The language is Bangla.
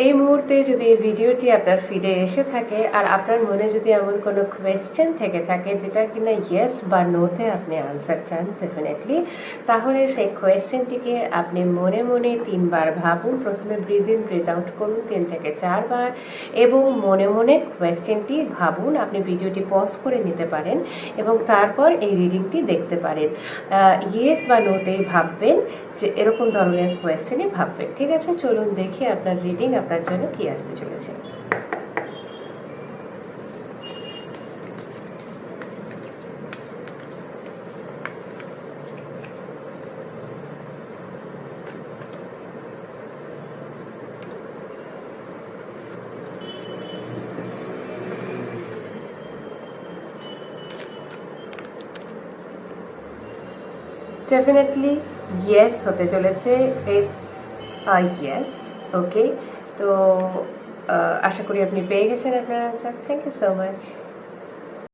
এই মুহূর্তে যদি এই ভিডিওটি আপনার ফিডে এসে থাকে আর আপনার মনে যদি এমন কোনো কোয়েশ্চেন থেকে থাকে যেটা কিনা ইয়েস বা নোতে আপনি আনসার চান ডেফিনেটলি, তাহলে সেই কোয়েশ্চেনটিকে আপনি মনে মনে 3 বার ভাবুন। প্রথমে ব্রিথ ইন ব্রিথ আউট করুন 3 থেকে 4 বার এবং মনে মনে কোয়েশ্চেনটি ভাবুন। আপনি ভিডিওটি পজ করে নিতে পারেন এবং তারপর এই রিডিংটি দেখতে পারেন। ইয়েস বা নোতেই ভাববেন, যে এরকম ধরনের কোয়েশ্চেনই ভাববেন। ঠিক আছে, চলুন দেখি আপনার রিডিং আপনার জন্য কি আসতে চলেছে। ডেফিনেটলি ইয়েস হতে চলেছে। It's yes. ওকে, তো আশা করি আপনি পেয়ে গেছেন আপনার answer. Thank you so much.